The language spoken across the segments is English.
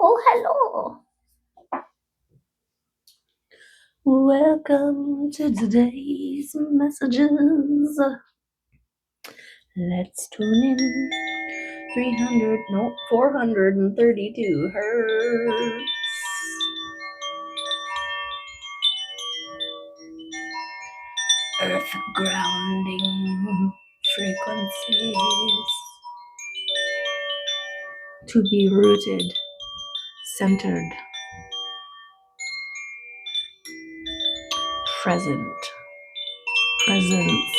Oh, hello. Welcome to today's messages. Let's tune in. 432 hertz. Earth grounding frequencies. To be rooted, centered, present, presence,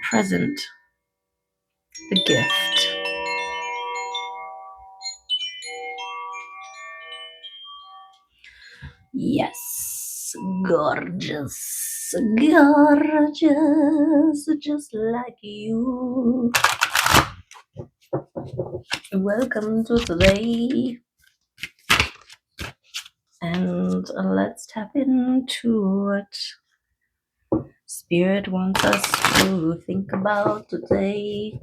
present, the gift. Yes, gorgeous, gorgeous, just like you. Welcome to today, and let's tap into what Spirit wants us to think about today.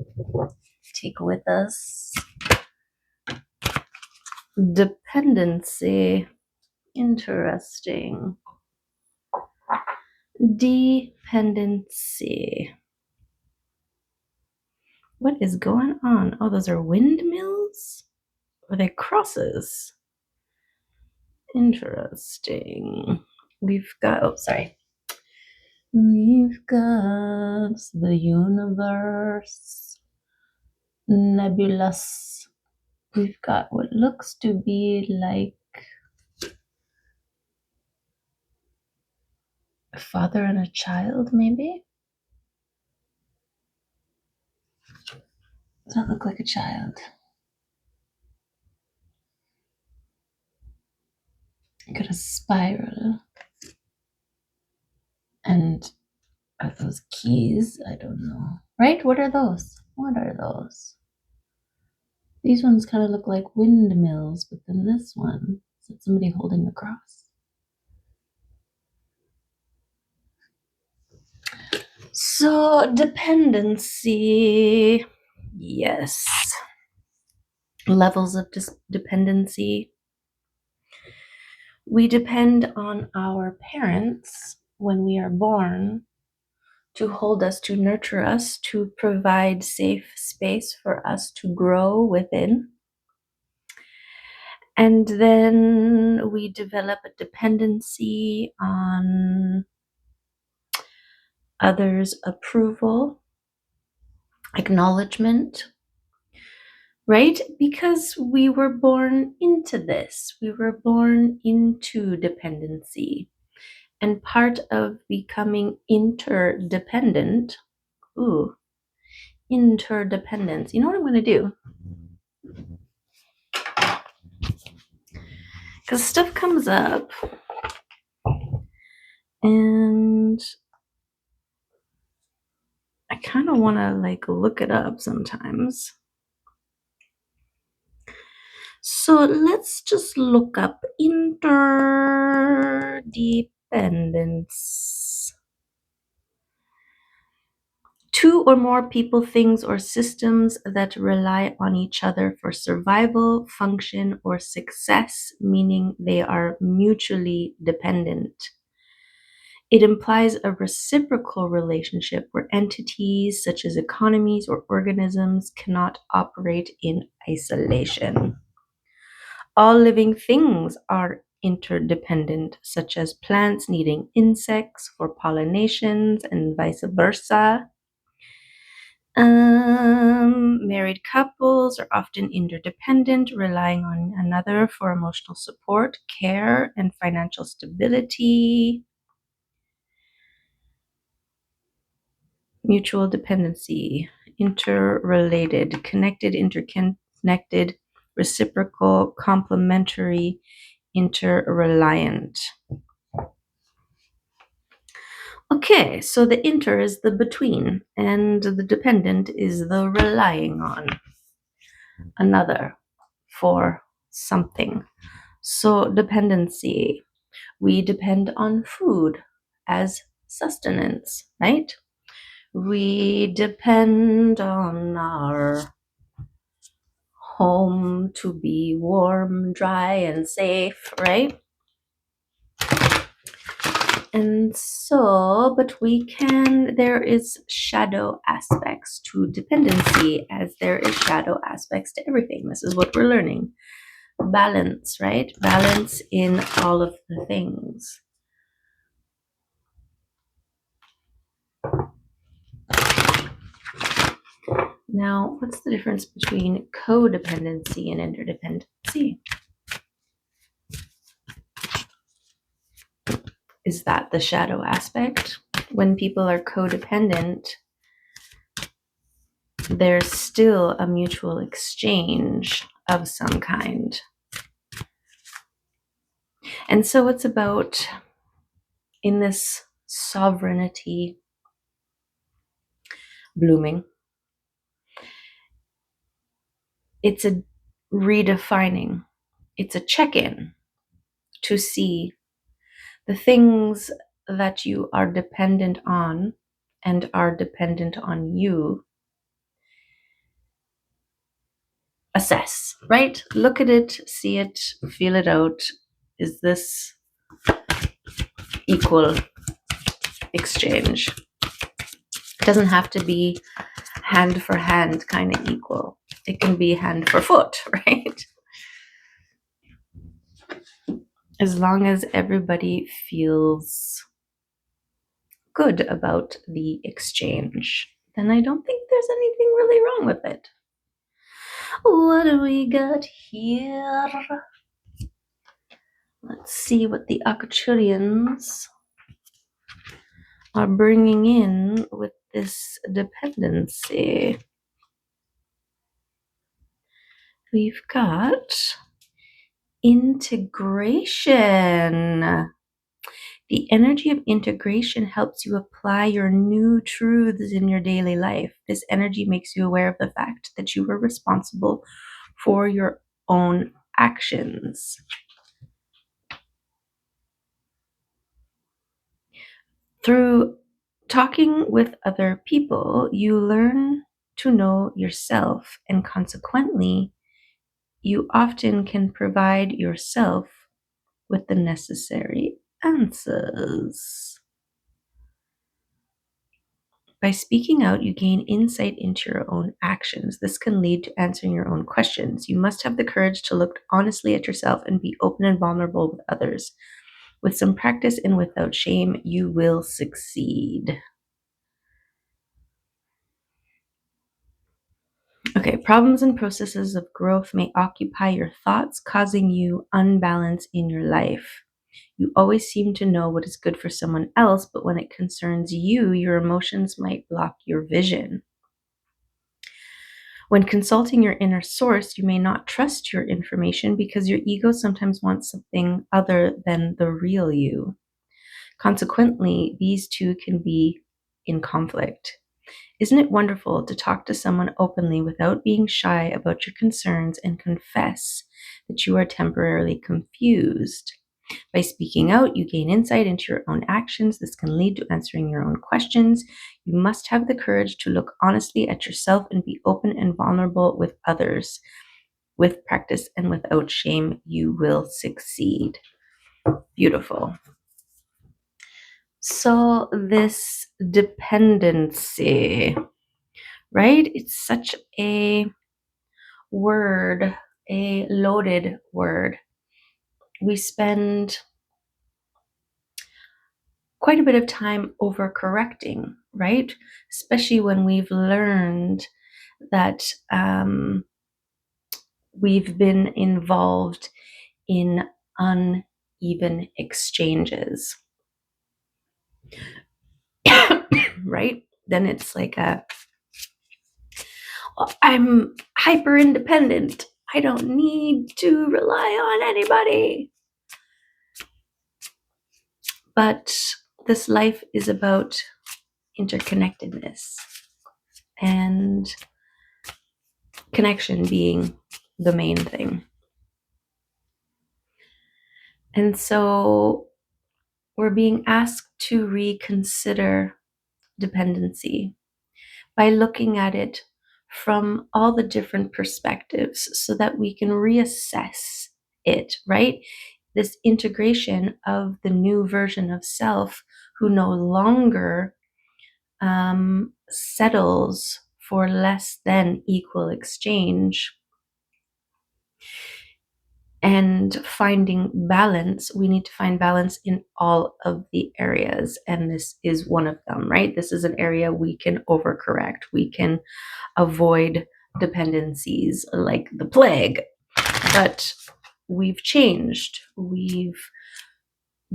Take with us dependency. Interesting. Dependency. What is going on? Oh, those are windmills? Or are they crosses? Interesting. We've got, We've got the universe, nebulous. We've got what looks to be like a father and a child, maybe? Does that look like a child? Got a spiral. And are those keys? I don't know. Right? What are those? What are those? These ones kind of look like windmills, but then this one, is it somebody holding a cross? So, dependency. Yes. Levels of dependency. We depend on our parents when we are born to hold us, to nurture us, to provide safe space for us to grow within. And then we develop a dependency on others' approval, acknowledgement, right? Because we were born into this. We were born into dependency. And part of becoming interdependent, interdependence. You know what I'm going to do? Because stuff comes up and I kind of want to look it up sometimes. So let's just look up interdependence. Two or more people, things, or systems that rely on each other for survival, function, or success, meaning they are mutually dependent. It implies a reciprocal relationship where entities such as economies or organisms cannot operate in isolation. All living things are interdependent, such as plants needing insects for pollinations and vice versa. Married couples are often interdependent, relying on another for emotional support, care, and financial stability. Mutual dependency, interrelated, connected, interconnected, reciprocal, complementary, interreliant. Okay, so the inter is the between, and the dependent is the relying on another for something. So, dependency, we depend on food as sustenance, right? We depend on our home to be warm, dry, and safe, right? And so, but there is shadow aspects to dependency, as there is shadow aspects to everything. This is what we're learning. Balance, right? Balance in all of the things. Now, what's the difference between codependency and interdependency? Is that the shadow aspect? When people are codependent, there's still a mutual exchange of some kind. And so it's about, in this sovereignty blooming, it's a redefining, it's a check-in to see the things that you are dependent on and are dependent on you. Assess, right? Look at it, see it, feel it out. Is this equal exchange? It doesn't have to be hand for hand kind of equal. It can be hand for foot, right? As long as everybody feels good about the exchange, then I don't think there's anything really wrong with it. What do we got here? Let's see what the Arcturians are bringing in with this dependency. We've got integration. The energy of integration helps you apply your new truths in your daily life. This energy makes you aware of the fact that you are responsible for your own actions. Through talking with other people, you learn to know yourself, and consequently, you often can provide yourself with the necessary answers. By speaking out, you gain insight into your own actions. This can lead to answering your own questions. You must have the courage to look honestly at yourself and be open and vulnerable with others. With some practice and without shame, you will succeed. Okay, problems and processes of growth may occupy your thoughts, causing you unbalance in your life. You always seem to know what is good for someone else, but when it concerns you, your emotions might block your vision. When consulting your inner source, you may not trust your information because your ego sometimes wants something other than the real you. Consequently, these two can be in conflict. Isn't it wonderful to talk to someone openly without being shy about your concerns and confess that you are temporarily confused? By speaking out, you gain insight into your own actions. This can lead to answering your own questions. You must have the courage to look honestly at yourself and be open and vulnerable with others. With practice and without shame, you will succeed. Beautiful. So, this dependency, right? It's such a word, a loaded word. We spend quite a bit of time overcorrecting, right? Especially when we've learned that we've been involved in uneven exchanges, right? Then it's like I'm hyper independent. I don't need to rely on anybody. But this life is about interconnectedness and connection being the main thing. And so we're being asked to reconsider dependency by looking at it from all the different perspectives so that we can reassess it, right? This integration of the new version of self who no longer settles for less than equal exchange. And finding balance, we need to find balance in all of the areas. And this is one of them, right? This is an area we can overcorrect. We can avoid dependencies like the plague. But we've changed. We've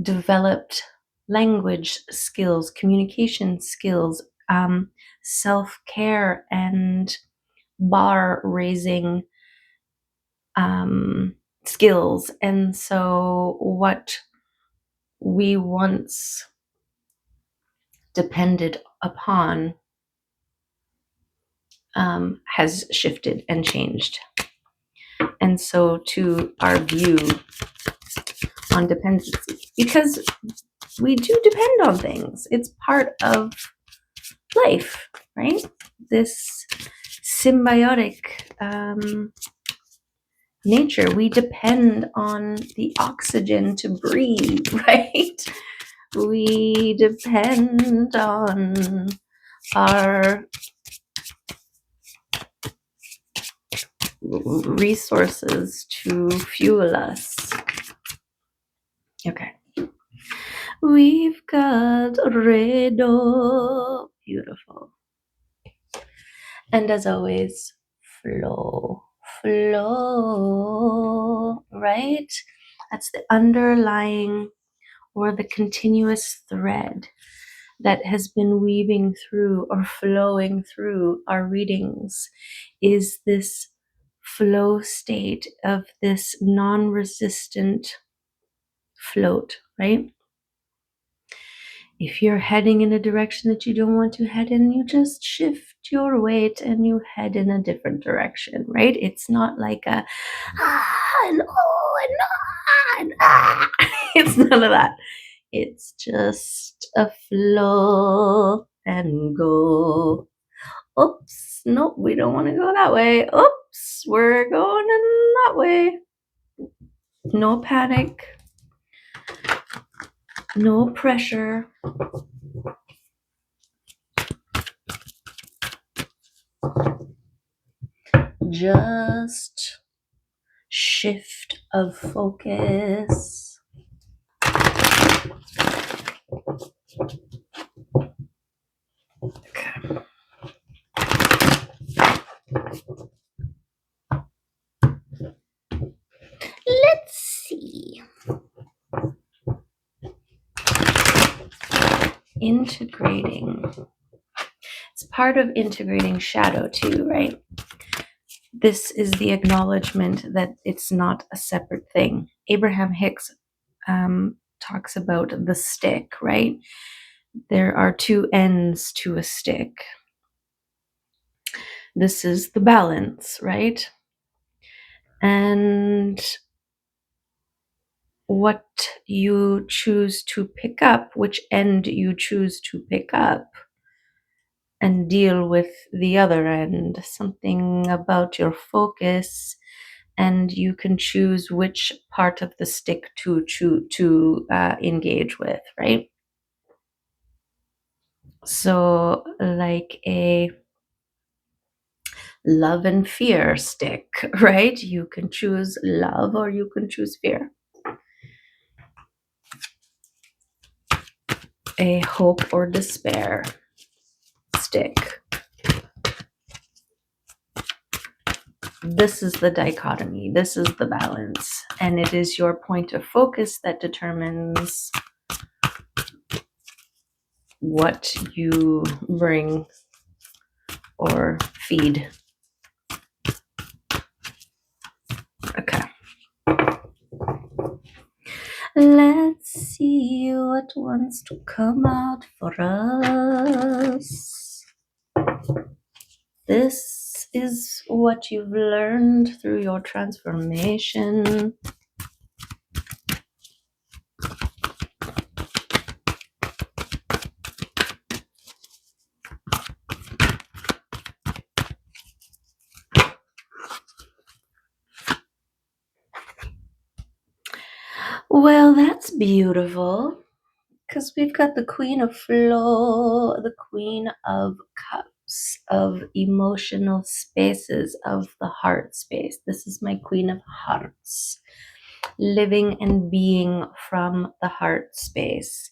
developed language skills, communication skills, self-care, and bar raising skills. And so what we once depended upon has shifted and changed. And so to our view on dependency, because we do depend on things, it's part of life, right? This symbiotic nature, we depend on the oxygen to breathe, right? We depend on our resources to fuel us. Okay. We've got Redo. Beautiful. And as always, flow. Flow, right? That's the underlying or the continuous thread that has been weaving through or flowing through our readings, is this flow state of this non-resistant float, right? If you're heading in a direction that you don't want to head in, you just shift your weight and you head in a different direction, right? It's not like a and oh and ah and ah. It's none of that. It's just a flow and go. Oops, nope, we don't want to go that way. Oops, we're going in that way. No panic, no pressure. Just shift of focus. Okay. Let's see. Integrating. It's part of integrating shadow too, right? This is the acknowledgement that it's not a separate thing. Abraham Hicks talks about the stick, right? There are two ends to a stick. This is the balance, right? And what you choose to pick up, which end you choose to pick up and deal with the other end, something about your focus, and you can choose which part of the stick to engage with, right? So like a love and fear stick, right? You can choose love or you can choose fear. A hope or despair stick. This is the dichotomy. This is the balance. And it is your point of focus that determines what you bring or feed. Okay. Let's see what wants to come out for us. This is what you've learned through your transformation. Well, that's beautiful because we've got the Queen of Flow, the Queen of Cups, of emotional spaces, of the heart space. This is my Queen of Hearts, living and being from the heart space,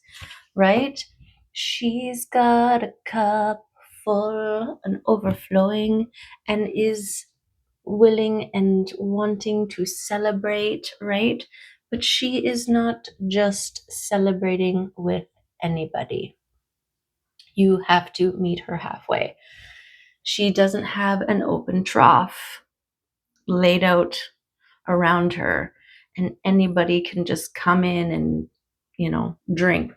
right? She's got a cup full and overflowing and is willing and wanting to celebrate, right? But she is not just celebrating with anybody. You have to meet her halfway. She doesn't have an open trough laid out around her, and anybody can just come in and, drink.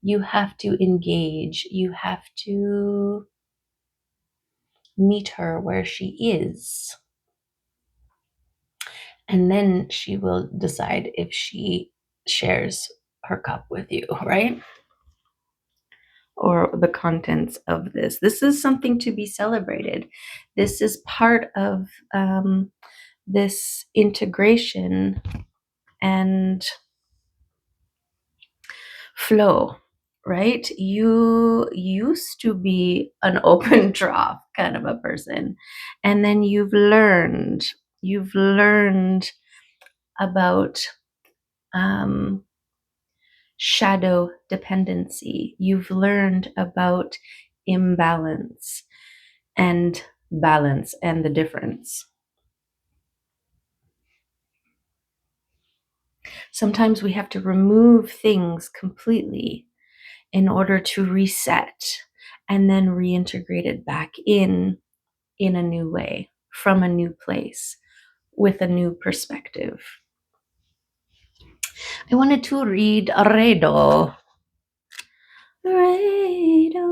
You have to engage. You have to meet her where she is. And then she will decide if she shares her cup with you, right? Or the contents of this. This is something to be celebrated. This is part of this integration and flow, right? You used to be an open trough kind of a person, and then you've learned about shadow dependency. You've learned about imbalance and balance and the difference. Sometimes we have to remove things completely in order to reset and then reintegrate it back in a new way, from a new place, with a new perspective. I wanted to read Redo. Redo.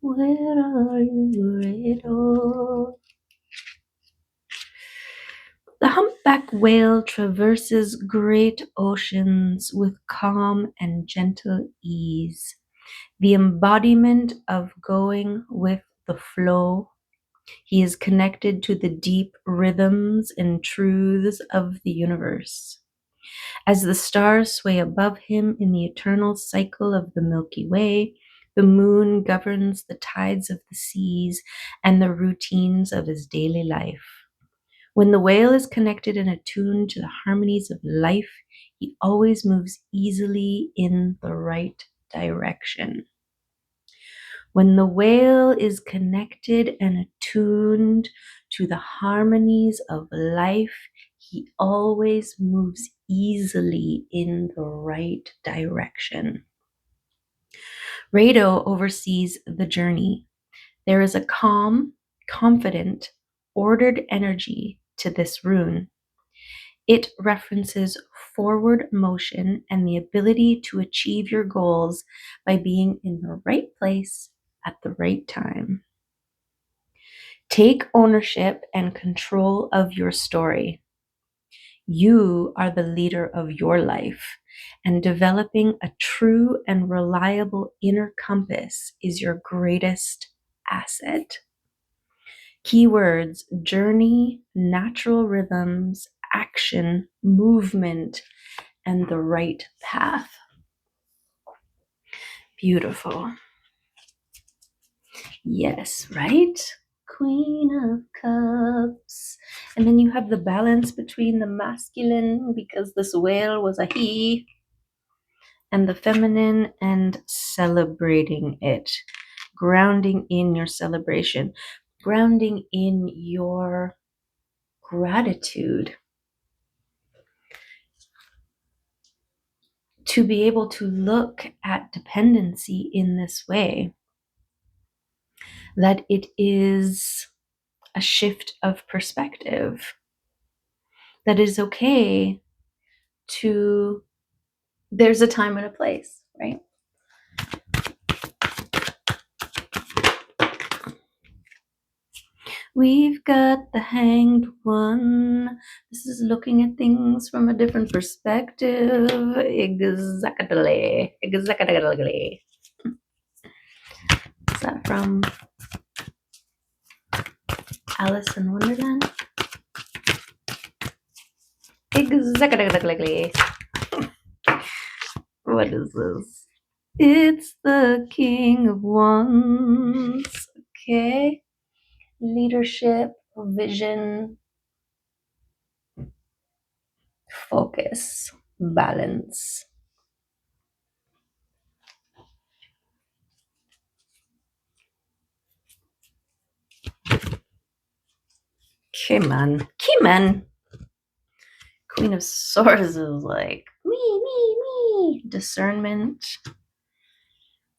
Where are you, Redo? The humpback whale traverses great oceans with calm and gentle ease, the embodiment of going with the flow. He is connected to the deep rhythms and truths of the universe. As the stars sway above him in the eternal cycle of the Milky Way, the moon governs the tides of the seas and the routines of his daily life. When the whale is connected and attuned to the harmonies of life, he always moves easily in the right direction. When the whale is connected and attuned to the harmonies of life, he always moves easily in the right direction. Rado oversees the journey. There is a calm, confident, ordered energy to this rune. It references forward motion and the ability to achieve your goals by being in the right place at the right time. Take ownership and control of your story. You are the leader of your life, and developing a true and reliable inner compass is your greatest asset. Keywords: journey, natural rhythms, action, movement, and the right path. Beautiful. Yes, right? Queen of Cups. And then you have the balance between the masculine, because this whale was a he, and the feminine, and celebrating it. Grounding in your celebration, grounding in your gratitude. To be able to look at dependency in this way, that it is a shift of perspective, that is okay to, there's a time and a place, right? We've got the Hanged One. This is looking at things from a different perspective. Exactly. Exactly. Is that from Alice in Wonderland? Exactly. What is this? It's the King of Wands. Okay. Leadership, vision, focus, balance. Kiman. Queen of Swords is like me. Discernment,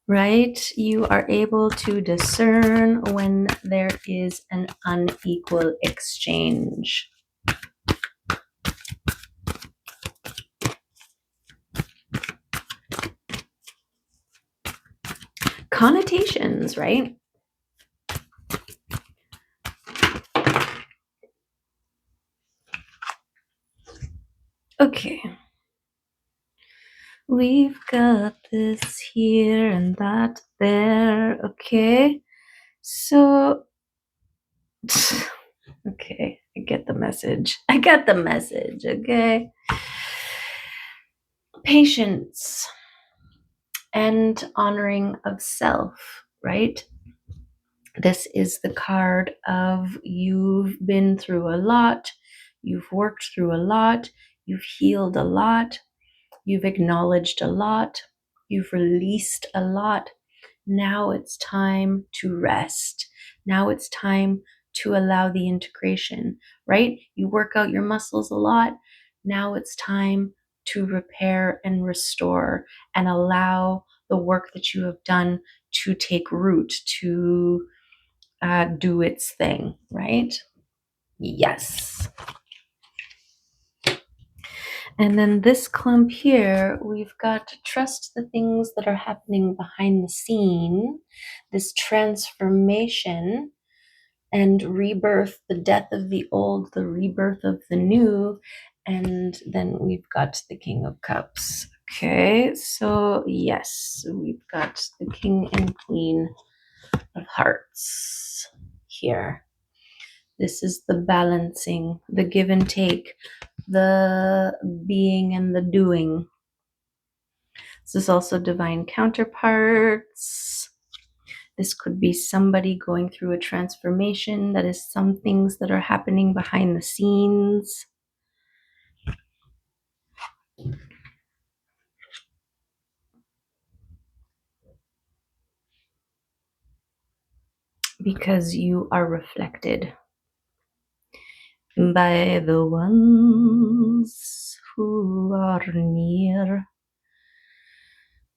right? You are able to discern when there is an unequal exchange. Connotations, right? Okay. We've got this here and that there. Okay. So, okay, I get the message. Okay. Patience and honoring of self, right? This is the card of you've been through a lot, you've worked through a lot, you've healed a lot, you've acknowledged a lot, you've released a lot. Now it's time to rest. Now it's time to allow the integration, right? You work out your muscles a lot. Now it's time to repair and restore and allow the work that you have done to take root, to do its thing, right? Yes. And then this clump here, we've got to trust the things that are happening behind the scene, this transformation and rebirth, the death of the old, the rebirth of the new. And then we've got the King of Cups. Okay, so yes, we've got the King and Queen of Hearts here. This is the balancing, the give and take, the being and the doing. This is also divine counterparts. This could be somebody going through a transformation. That is some things that are happening behind the scenes. Because you are reflected by the ones who are near.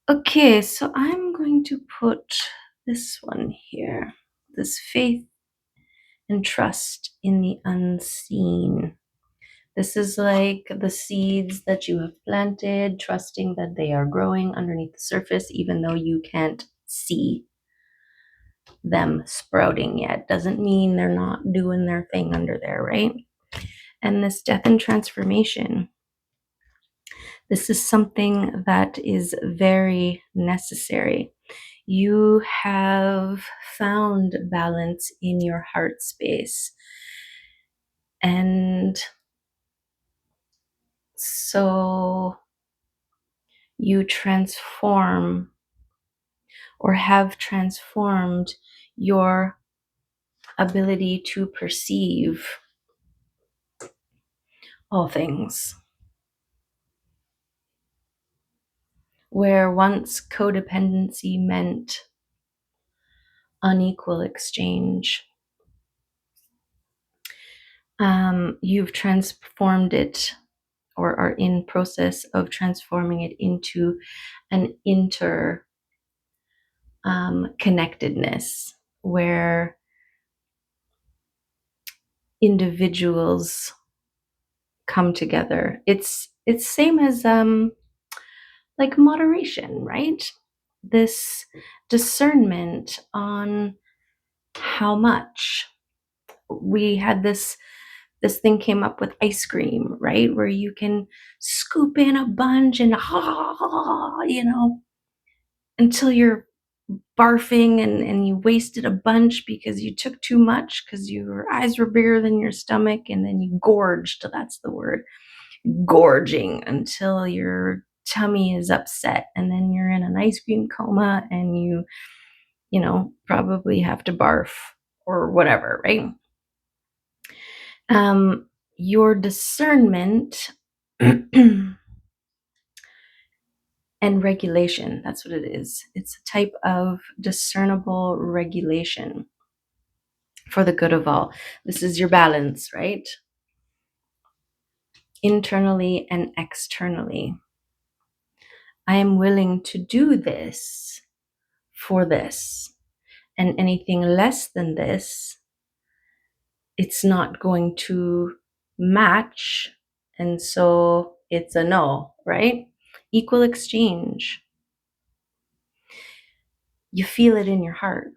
Okay, so I'm going to put this one here, this faith and trust in the unseen. This is like the seeds that you have planted, trusting that they are growing underneath the surface, even though you can't see them sprouting yet. Doesn't mean they're not doing their thing under there, right? And this death and transformation, this is something that is very necessary. You have found balance in your heart space. And so you transform or have transformed your ability to perceive all things. Where once codependency meant unequal exchange, you've transformed it or are in process of transforming it into an connectedness where individuals come together. It's same as like moderation, right? This discernment on how much. We had this thing came up with ice cream, right? Where you can scoop in a bunch and until you're barfing and you wasted a bunch because you took too much because your eyes were bigger than your stomach and then you gorged. That's the word. gorging until your tummy is upset, and then you're in an ice cream coma and you know, probably have to barf or whatever, right? Your discernment and regulation, that's what it is. It's a type of discernible regulation for the good of all. This is your balance, right? Internally and externally. I am willing to do this for this. And anything less than this, it's not going to match. And so it's a no, right? Equal exchange. You feel it in your heart.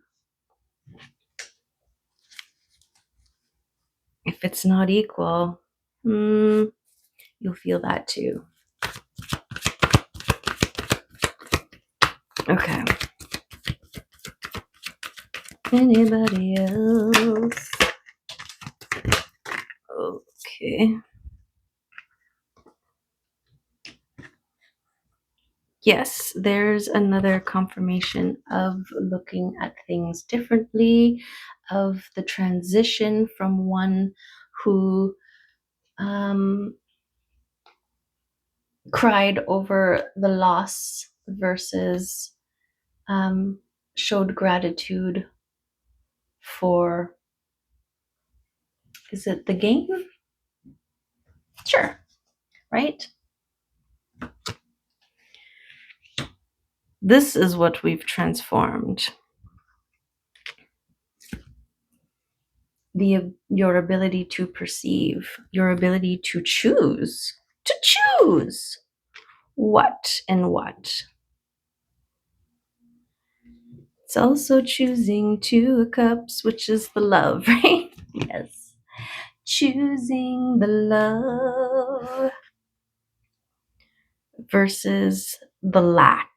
If it's not equal, you'll feel that too. Okay. Anybody else? Okay. Yes, there's another confirmation of looking at things differently, of the transition from one who cried over the loss versus showed gratitude for, is it the gain? Sure, right? This is what we've transformed. Your ability to perceive, your ability to choose what and what. It's also choosing 2 of Cups, which is the love, right? Yes. Choosing the love versus the lack.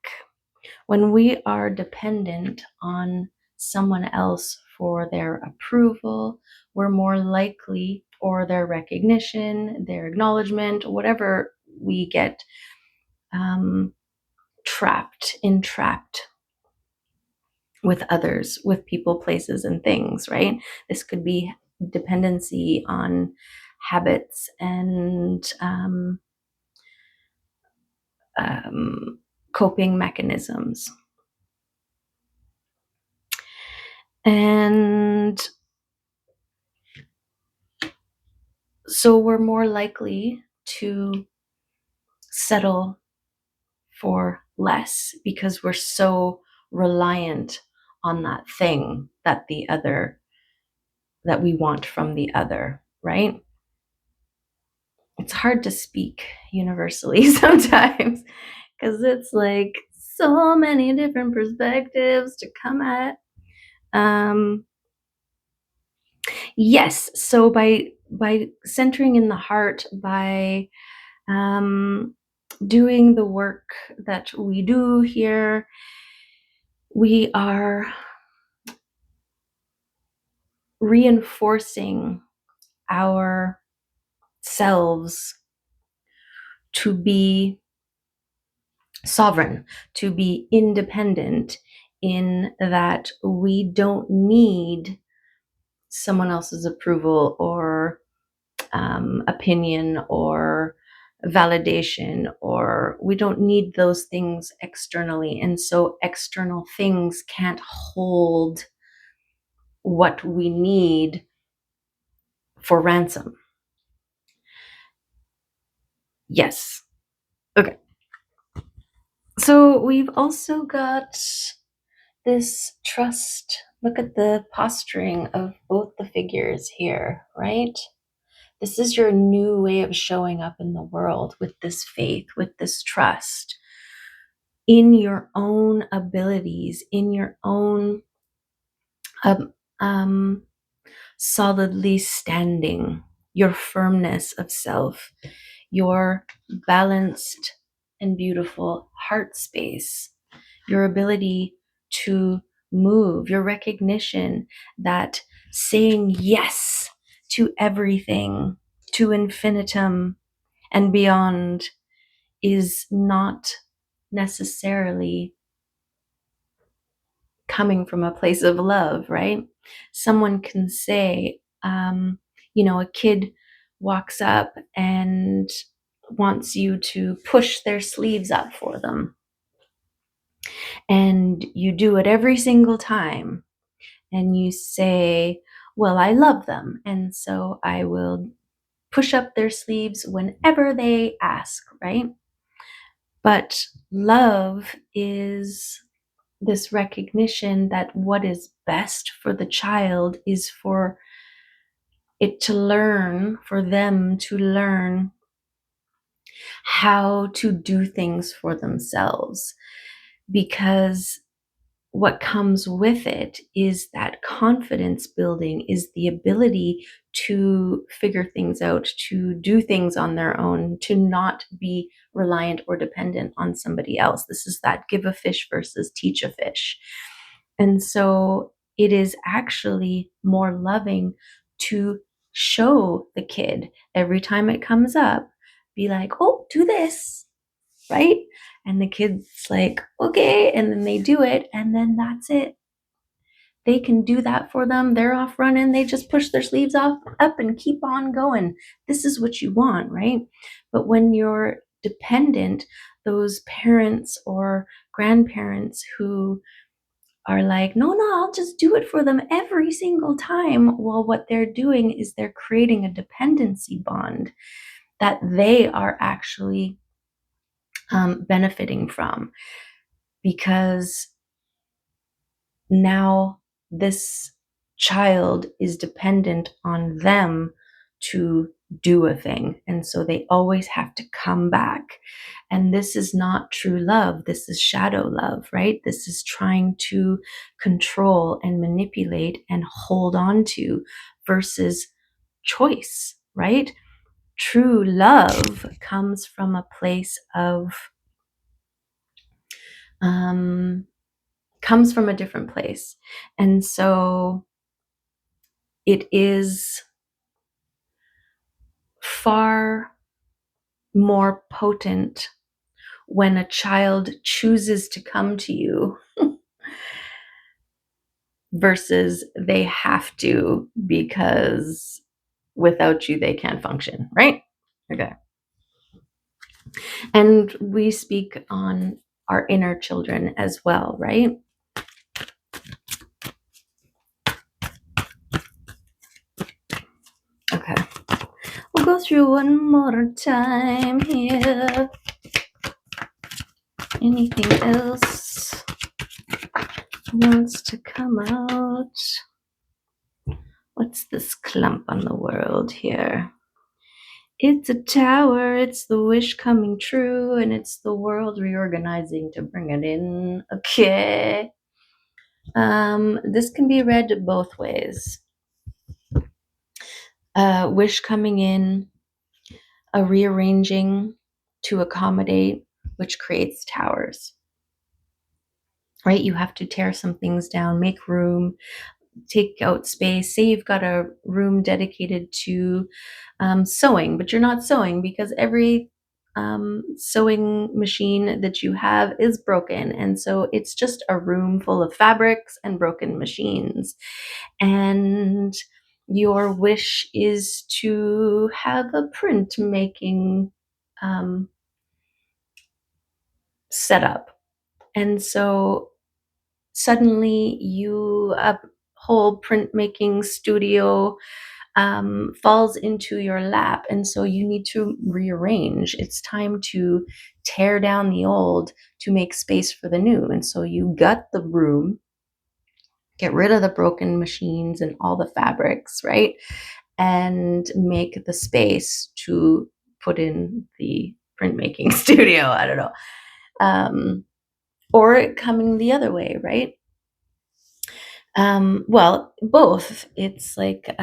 When we are dependent on someone else for their approval, we're more likely, or their recognition, their acknowledgement, whatever, we get entrapped with others, with people, places, and things, right? This could be dependency on habits and coping mechanisms. And so we're more likely to settle for less because we're so reliant on that thing that we want from the other, right? It's hard to speak universally sometimes because it's like so many different perspectives to come at. Yes, so by centering in the heart, by doing the work that we do here, we are reinforcing ourselves to be sovereign, to be independent, in that we don't need someone else's approval or opinion or validation, or we don't need those things externally. And so external things can't hold what we need for ransom. Yes. Okay. So we've also got this trust. Look at the posturing of both the figures here, right? This is your new way of showing up in the world, with this faith, with this trust in your own abilities, in your own solidly standing, your firmness of self, your balanced and beautiful heart space, your ability to move, your recognition that saying yes to everything, to infinitum, and beyond is not necessarily coming from a place of love, right? Someone can say, a kid walks up and wants you to push their sleeves up for them. And you do it every single time. And you say, well, I love them. And so I will push up their sleeves whenever they ask, right? But love is this recognition that what is best for the child is for it to learn, for them to learn how to do things for themselves. Because what comes with it is that confidence building, is the ability to figure things out, to do things on their own, to not be reliant or dependent on somebody else. This is that give a fish versus teach a fish. And so it is actually more loving to show the kid every time it comes up, be like, oh, do this, right? And the kid's like, okay. And then they do it. And then that's it. They can do that for them. They're off running. They just push their sleeves off up and keep on going. This is what you want, right? But when you're dependent, those parents or grandparents who are like, no, I'll just do it for them every single time. Well, what they're doing is they're creating a dependency bond that they are actually benefiting from, because now this child is dependent on them to do a thing. And so they always have to come back. And this is not true love. This is shadow love, right? This is trying to control and manipulate and hold on to versus choice, right? True love comes from a place of, comes from a different place. And so it is far more potent when a child chooses to come to you versus they have to, because without you they can't function, right? Okay. And we speak on our inner children as well, right? Okay. We'll go through one more time here. Anything else wants to come out? What's this clump on the world here? It's a tower, it's the wish coming true, and it's the world reorganizing to bring it in. Okay. This can be read both ways. Wish coming in, a rearranging to accommodate, which creates towers. Right? You have to tear some things down, make room, take out space. Say you've got a room dedicated to sewing, but you're not sewing because every sewing machine that you have is broken. And so it's just a room full of fabrics and broken machines. And your wish is to have a printmaking setup. And so suddenly a whole printmaking studio falls into your lap. And so you need to rearrange. It's time to tear down the old to make space for the new. And so you gut the room, get rid of the broken machines and all the fabrics, right? And make the space to put in the printmaking studio. I don't know. Or coming the other way, right? Well, both. It's like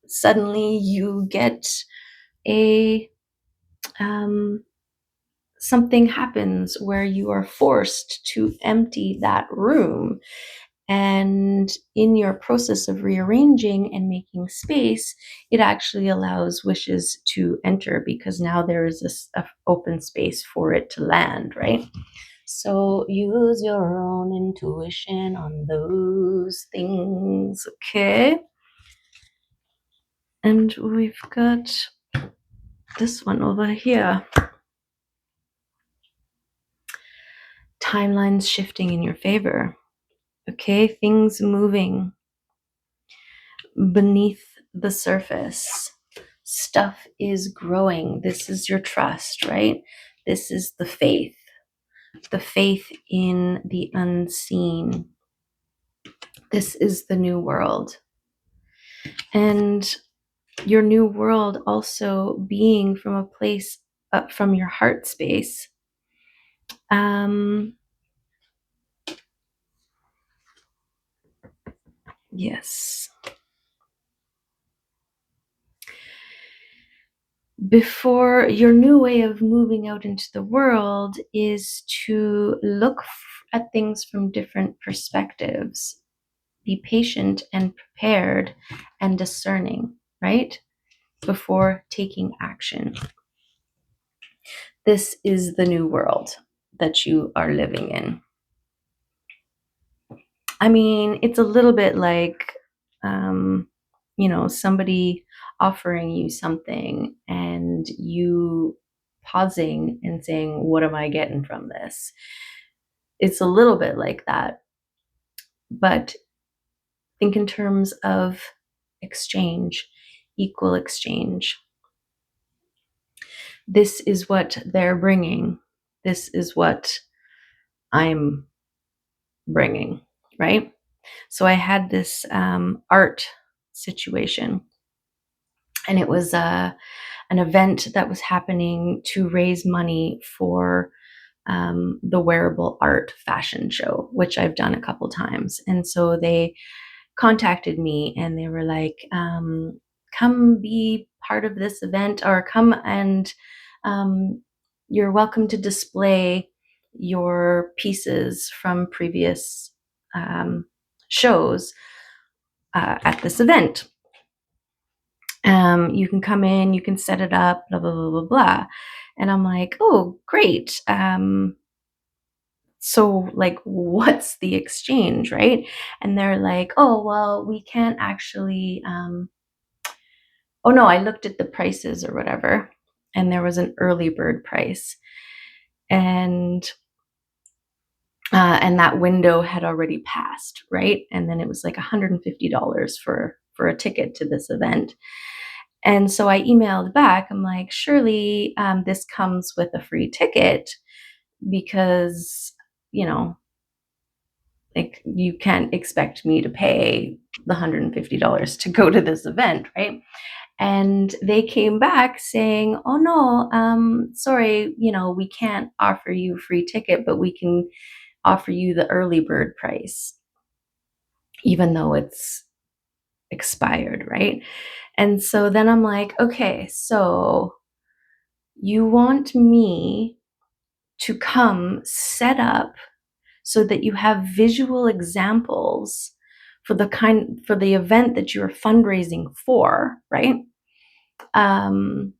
suddenly you get a something happens where you are forced to empty that room, And in your process of rearranging and making space, it actually allows wishes to enter because now there is this open space for it to land, right? So use your own intuition on those things, okay? And we've got this one over here. Timelines shifting in your favor, okay? Things moving beneath the surface. Stuff is growing. This is your trust, right? This is the faith in the unseen. This is the new world. And your new world also being from a place up from your heart space. Yes. Before your new way of moving out into the world is to look at things from different perspectives. Be patient and prepared and discerning, right? Before taking action. This is the new world that you are living in. I mean, it's a little bit like, somebody offering you something and you pausing and saying, what am I getting from this? It's a little bit like that. But think in terms of exchange, equal exchange. This is what they're bringing. This is what I'm bringing, right? So I had this art situation, and it was an event that was happening to raise money for the wearable art fashion show, which I've done a couple times. And so they contacted me and they were like, come be part of this event, or come and you're welcome to display your pieces from previous shows at this event. You can come in, you can set it up, blah, blah, blah, blah, blah. And I'm like, oh, great. So like, what's the exchange, right? And they're like, oh, well, we can't actually, oh no, I looked at the prices or whatever, and there was an early bird price. And that window had already passed, right? And then it was like $150 for a ticket to this event. And so I emailed back. I'm like, surely this comes with a free ticket because, like you can't expect me to pay the $150 to go to this event, right? And they came back saying, oh no, sorry, we can't offer you a free ticket, but we can offer you the early bird price, even though it's expired, right? And so then I'm like, okay, so you want me to come set up so that you have visual examples for the event that you're fundraising for, right? And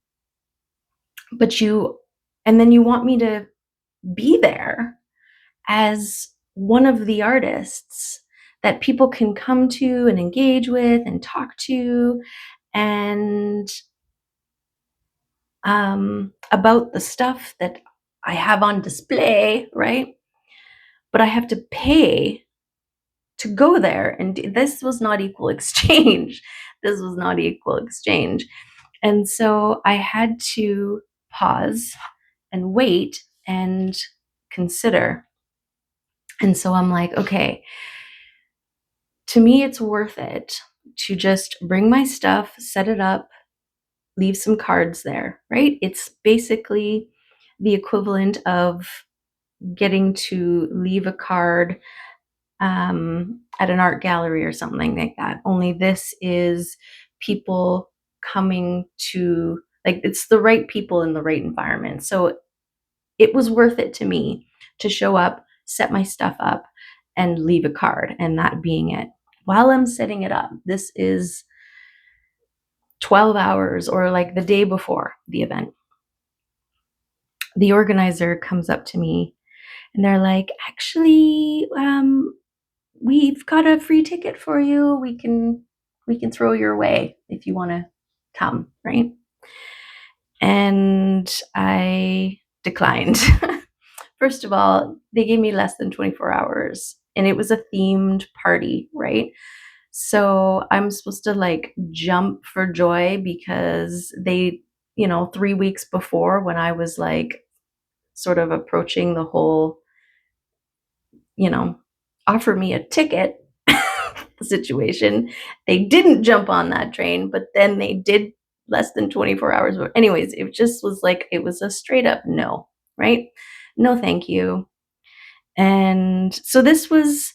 then you want me to be there as one of the artists that people can come to and engage with and talk to, and about the stuff that I have on display, right? But I have to pay to go there. And this was not equal exchange. This was not equal exchange. And so I had to pause and wait and consider. And so I'm like, okay, to me, it's worth it to just bring my stuff, set it up, leave some cards there, right? It's basically the equivalent of getting to leave a card at an art gallery or something like that. Only this is people coming to, like, it's the right people in the right environment. So it was worth it to me to show up, set my stuff up, and leave a card, and that being it. While I'm setting it up, this is 12 hours or like the day before the event, the organizer comes up to me and they're like, actually, we've got a free ticket for you. We can throw your way if you want to come, right? And I declined. First of all, they gave me less than 24 hours and it was a themed party, right? So I'm supposed to like jump for joy because they, 3 weeks before, when I was like sort of approaching the whole, you know, offer me a ticket situation, they didn't jump on that train, but then they did less than 24 hours. Anyways, it just was like, it was a straight up no, right? No, thank you. And so this was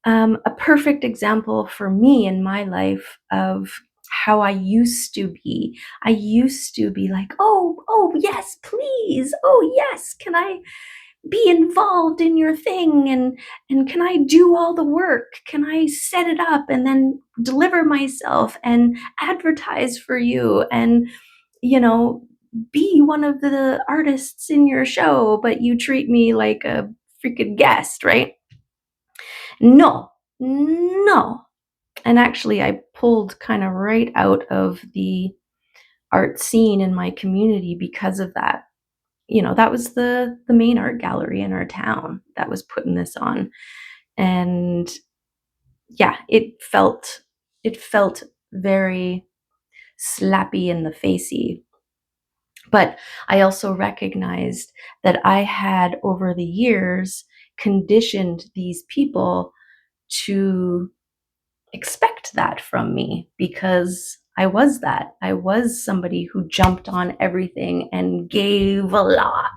a perfect example for me in my life of how I used to be. I used to be like, oh, yes, please. Oh, yes. Can I be involved in your thing? And can I do all the work? Can I set it up and then deliver myself and advertise for you and, you know, be one of the artists in your show, but you treat me like a freaking guest, right? No, no. And actually, I pulled kind of right out of the art scene in my community because of that. That was the main art gallery in our town that was putting this on. And yeah, it felt very slappy in the facey. But I also recognized that I had over the years conditioned these people to expect that from me because I was that. I was somebody who jumped on everything and gave a lot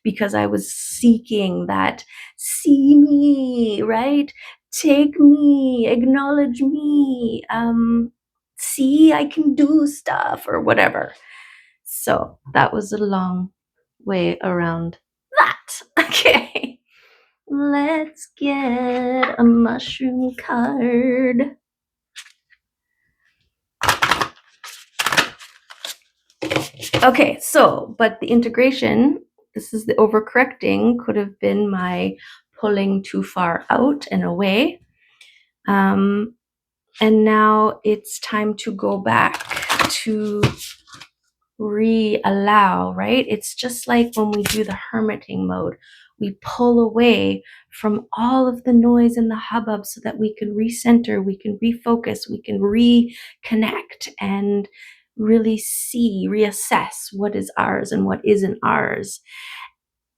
because I was seeking that see me, right? Take me, acknowledge me, see I can do stuff or whatever. So that was a long way around that. Okay. Let's get a mushroom card. Okay, so, but the integration, this is the overcorrecting, could have been my pulling too far out and away. And now it's time to go back to re-allow, right? It's just like when we do the hermiting mode. We pull away from all of the noise and the hubbub so that we can recenter, we can refocus, we can reconnect and really see, reassess what is ours and what isn't ours,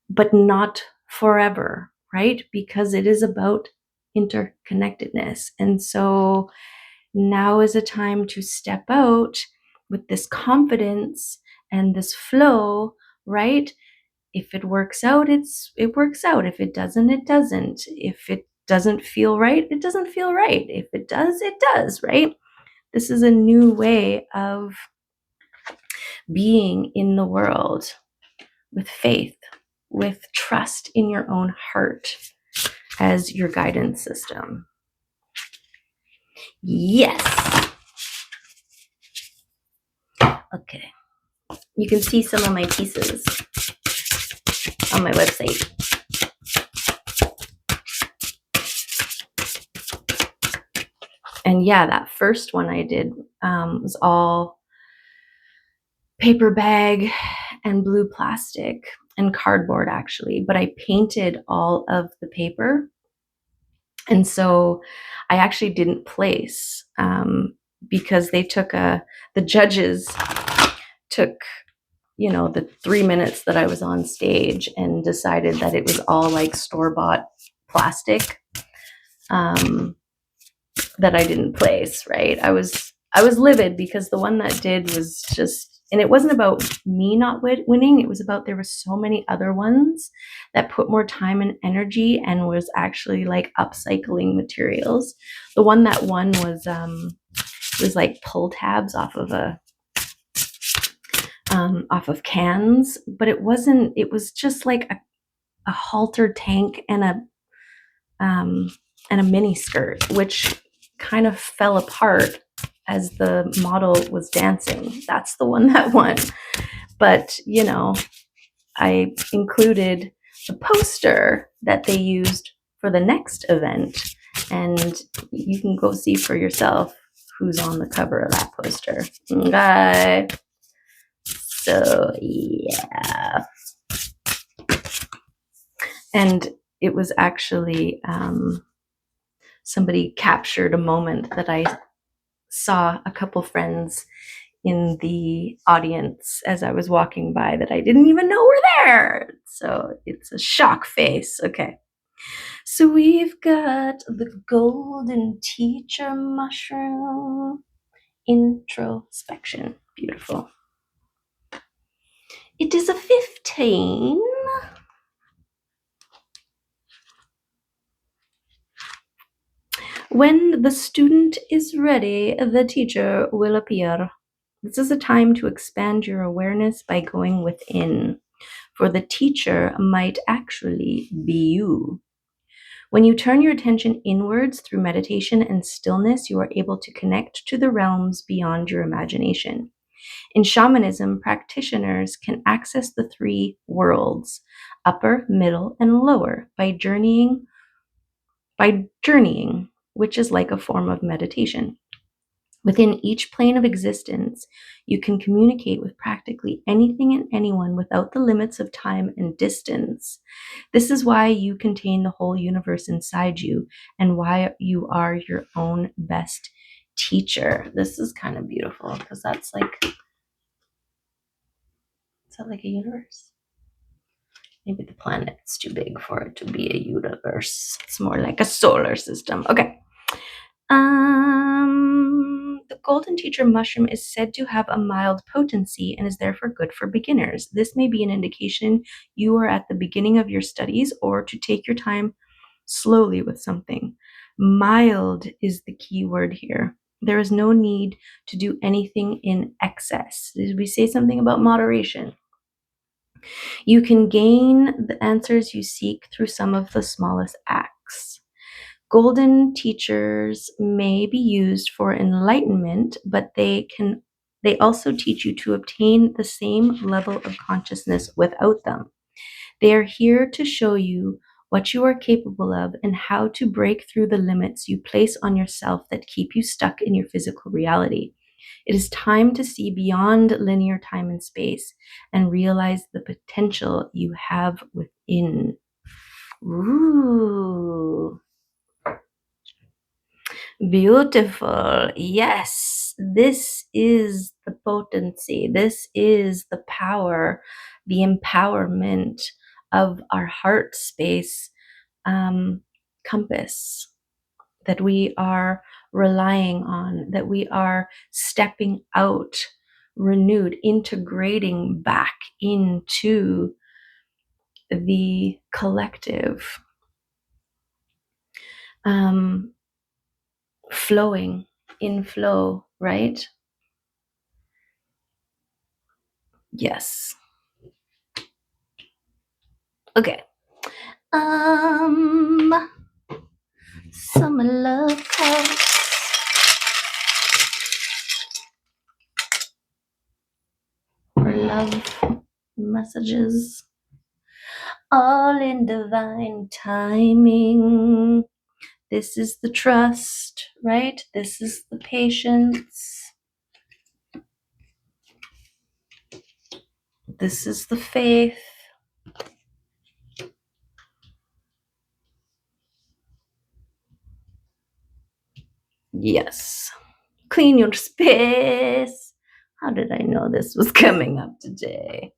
but not forever, right? Because it is about interconnectedness. And so now is a time to step out with this confidence and this flow, right? If it works out, it works out. If it doesn't, it doesn't. If it doesn't feel right, it doesn't feel right. If it does, it does, right? This is a new way of being in the world with faith, with trust in your own heart as your guidance system. Yes. Okay. You can see some of my pieces on my website. And yeah, that first one I did was all paper bag and blue plastic and cardboard, actually, but I painted all of the paper. And so I actually didn't place because they took the judges took, the 3 minutes that I was on stage and decided that it was all like store-bought plastic that I didn't place, right? I was livid because the one that did was just, and it wasn't about me not winning. It was about there were so many other ones that put more time and energy and was actually like upcycling materials. The one that won was like pull tabs off of cans, but it wasn't. It was just like a halter tank and and a mini skirt, which kind of fell apart as the model was dancing. That's the one that won. But, I included the poster that they used for the next event, and you can go see for yourself who's on the cover of that poster. Okay. So, yeah. And it was actually somebody captured a moment that I saw a couple friends in the audience as I was walking by that I didn't even know were there. So it's a shock face. Okay. So we've got the golden teacher mushroom introspection. Beautiful. It is a 15. When the student is ready, the teacher will appear. This is a time to expand your awareness by going within, for the teacher might actually be you. When you turn your attention inwards through meditation and stillness, you are able to connect to the realms beyond your imagination. In shamanism, practitioners can access the three worlds, upper, middle, and lower, by journeying, which is like a form of meditation. Within each plane of existence, you can communicate with practically anything and anyone without the limits of time and distance. This is why you contain the whole universe inside you and why you are your own best teacher. This is kind of beautiful because is that like a universe? Maybe the planet's too big for it to be a universe. It's more like a solar system. Okay. The golden teacher mushroom is said to have a mild potency and is therefore good for beginners. This may be an indication you are at the beginning of your studies or to take your time slowly with something. Mild is the key word here. There is no need to do anything in excess. Did we say something about moderation? You can gain the answers you seek through some of the smallest acts. Golden teachers may be used for enlightenment, but they also teach you to obtain the same level of consciousness without them. They are here to show you what you are capable of and how to break through the limits you place on yourself that keep you stuck in your physical reality. It is time to see beyond linear time and space and realize the potential you have within. Ooh. Beautiful. Yes, this is the potency. This is the power, the empowerment of our heart space compass that we are relying on, that we are stepping out, renewed, integrating back into the collective, flowing in flow, right? Yes. Okay. Summer love cards. Or love messages. All in divine timing. This is the trust, right? This is the patience. This is the faith. Yes. Clean your space. How did I know this was coming up today?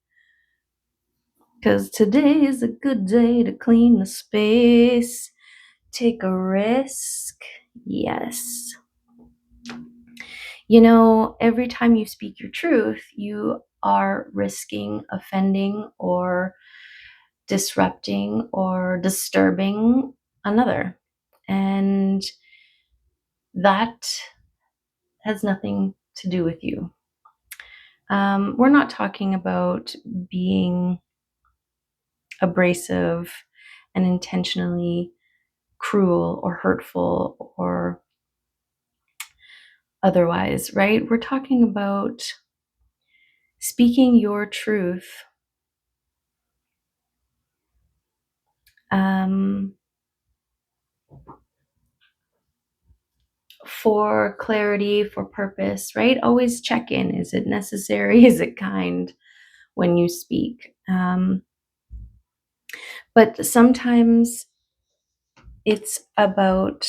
Because today is a good day to clean the space. Take a risk. Yes. Every time you speak your truth, you are risking offending or disrupting or disturbing another. And that has nothing to do with you. We're not talking about being abrasive and intentionally cruel or hurtful or otherwise, right? We're talking about speaking your truth, um, for clarity, for purpose, right? Always check in. Is it necessary? Is it kind when you speak? But sometimes it's about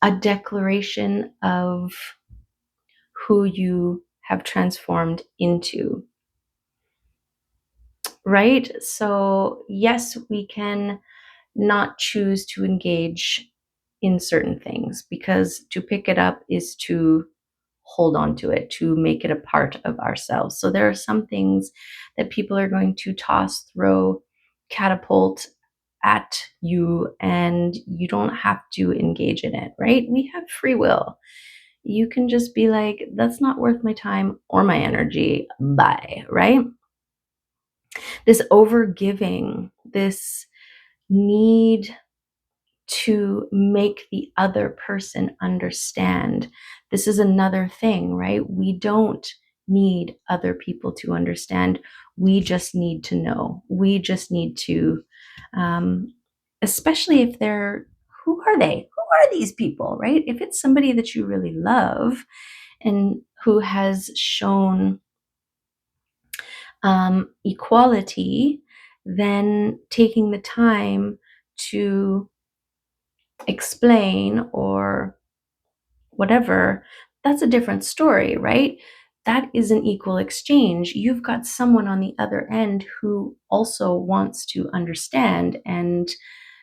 a declaration of who you have transformed into, right? So, yes, we can not choose to engage in certain things because to pick it up is to hold on to it, to make it a part of ourselves. So there are some things that people are going to toss, throw, catapult at you, and you don't have to engage in it, right? We have free will. You can just be like, that's not worth my time or my energy. Bye, right? This over giving, this need to make the other person understand. This is another thing, right? We don't need other people to understand. We just need to know. We just need to, um, especially if they're, who are they? Who are these people, right? If it's somebody that you really love and who has shown equality, then taking the time to explain or whatever, that's a different story, right? That is an equal exchange. You've got someone on the other end who also wants to understand and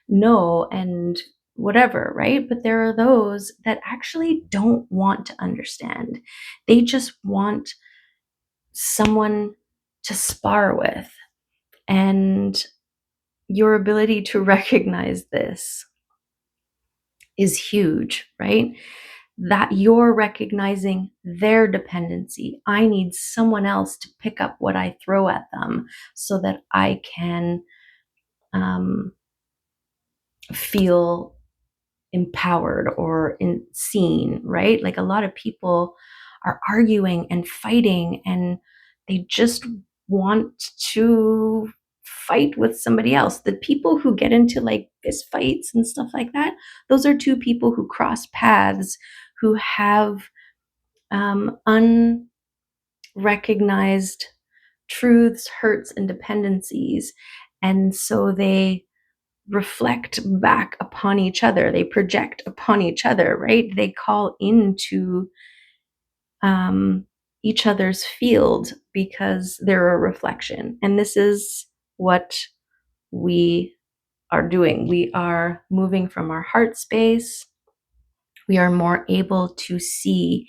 know and whatever, right? But there are those that actually don't want to understand. They just want someone to spar with. And your ability to recognize this is huge, right? That you're recognizing their dependency. I need someone else to pick up what I throw at them so that I can um, feel empowered or seen, right? Like a lot of people are arguing and fighting and they just want to fight with somebody else. The people who get into like fist fights and stuff like that, those are two people who cross paths, who have unrecognized truths, hurts, and dependencies. And so they reflect back upon each other. They project upon each other, right? They call into um, each other's field because they're a reflection. And this is what we are doing. We are moving from our heart space. We are more able to see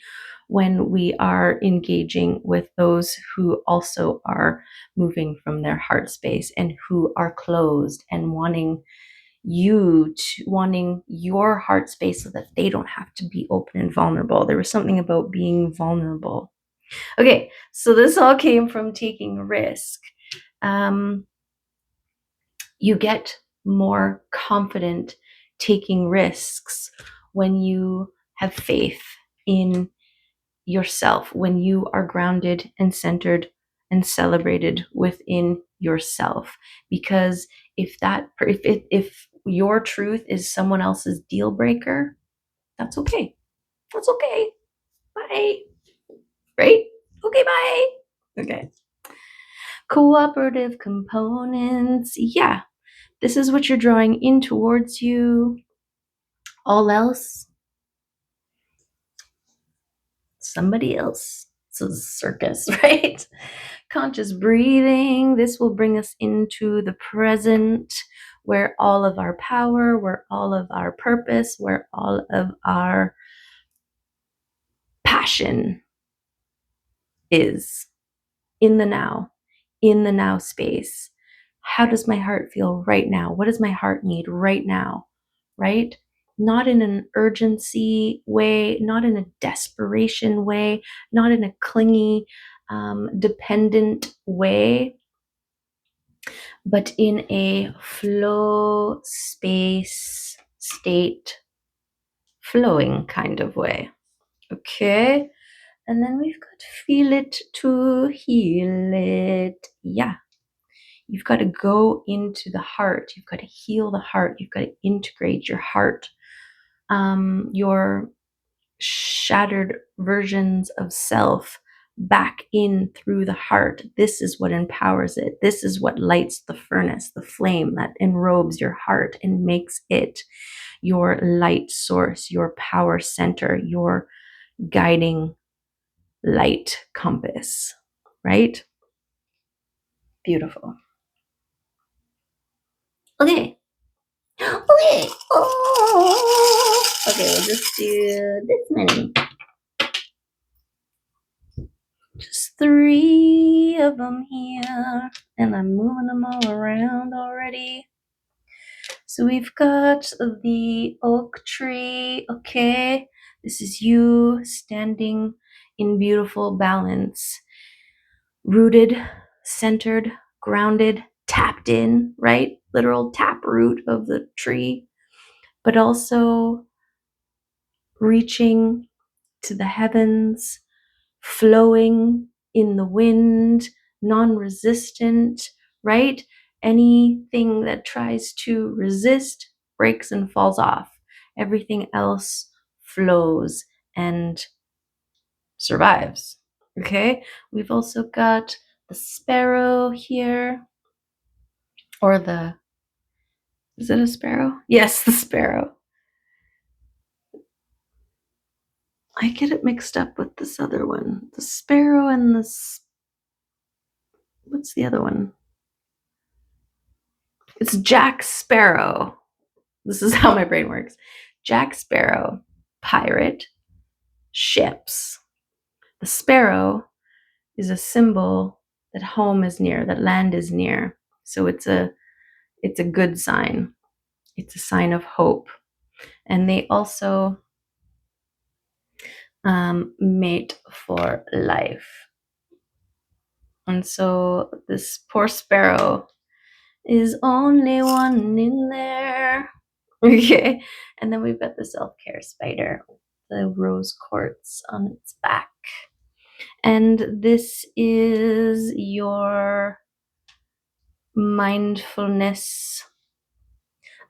when we are engaging with those who also are moving from their heart space and who are closed and wanting your heart space so that they don't have to be open and vulnerable. There was something about being vulnerable. Okay, so this all came from taking a risk. You get more confident taking risks when you have faith in yourself, when you are grounded and centered and celebrated within yourself. Because if your truth is someone else's deal breaker, that's okay. That's okay. Bye. Right? Okay, bye. Okay. Cooperative components. Yeah, this is what you're drawing in towards you. All else, somebody else. It's a circus, right? Conscious breathing. This will bring us into the present, where all of our power, where all of our purpose, where all of our passion is in the now space. How does my heart feel right now? What does my heart need right now? Right? Not in an urgency way, not in a desperation way, not in a clingy, dependent way, but in a flow space state, flowing kind of way. Okay. And then we've got feel it to heal it. Yeah. You've got to go into the heart. You've got to heal the heart. You've got to integrate your heart, your shattered versions of self back in through the heart. This is what empowers it. This is what lights the furnace, the flame that enrobes your heart and makes it your light source, your power center, your guiding light compass, right? Beautiful. Okay. Okay. Oh. Okay, we'll just do this many. Just 3 of them here, and I'm moving them all around already. So we've got the oak tree. Okay, this is you standing in beautiful balance, rooted, centered, grounded, tapped in, right? Literal tap root of the tree, but also reaching to the heavens, flowing in the wind, non resistant, right? Anything that tries to resist breaks and falls off. Everything else flows and survives. Okay, we've also got the sparrow here, or is it a sparrow? Yes, the sparrow. I get it mixed up with this other one. The sparrow and what's the other one? It's Jack Sparrow. This is how my brain works. Jack Sparrow, pirate, ships. The sparrow is a symbol that home is near, that land is near. So it's a good sign. It's a sign of hope. And they also mate for life. And so this poor sparrow is only one in there. Okay. And then we've got the self-care spider, the rose quartz on its back. And this is your mindfulness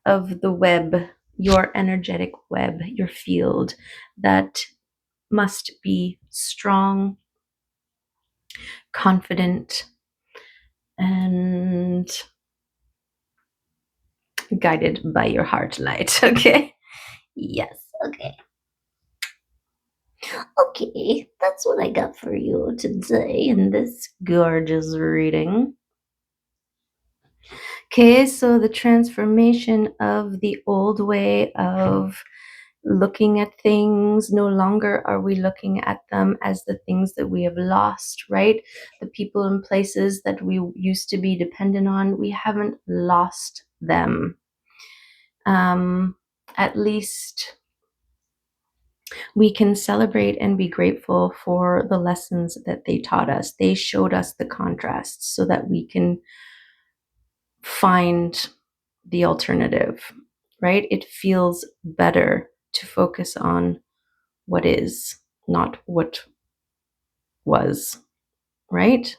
of the web, your energetic web, your field that must be strong, confident, and guided by your heart light. Okay. Yes. Okay. Okay. That's what I got for you today in this gorgeous reading. Okay. So the transformation of the old way of looking at things, no longer are we looking at them as the things that we have lost, right? The people and places that we used to be dependent on, we haven't lost them. At least we can celebrate and be grateful for the lessons that they taught us. They showed us the contrasts so that we can find the alternative, right? It feels better to focus on what is, not what was, right?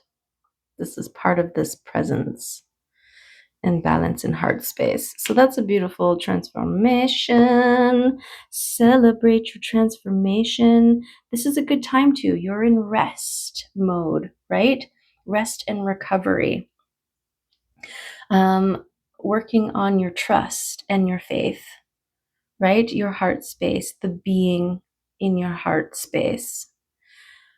This is part of this presence and balance in heart space. So that's a beautiful transformation. Celebrate your transformation. This is a good time to. You're in rest mode, right? Rest and recovery. Working on your trust and your faith, right? Your heart space, the being in your heart space,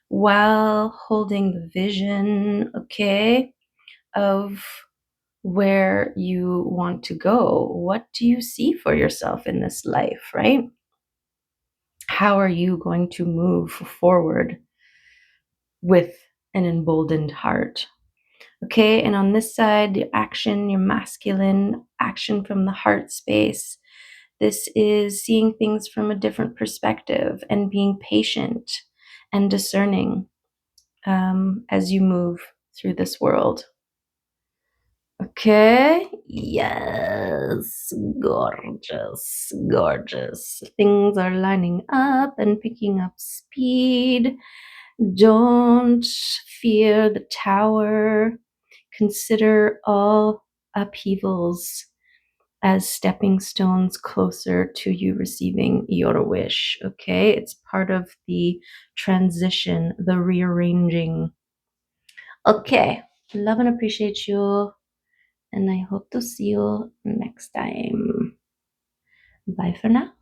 while holding the vision, okay, of where you want to go. What do you see for yourself in this life, right? How are you going to move forward with an emboldened heart? Okay, and on this side, the action, your masculine action from the heart space. This is seeing things from a different perspective and being patient and discerning as you move through this world. Okay. Yes. Gorgeous. Gorgeous. Things are lining up and picking up speed. Don't fear the tower. Consider all upheavals as stepping stones closer to you receiving your wish. Okay. It's part of the transition, the rearranging. Okay. Love and appreciate you. And I hope to see you next time. Bye for now.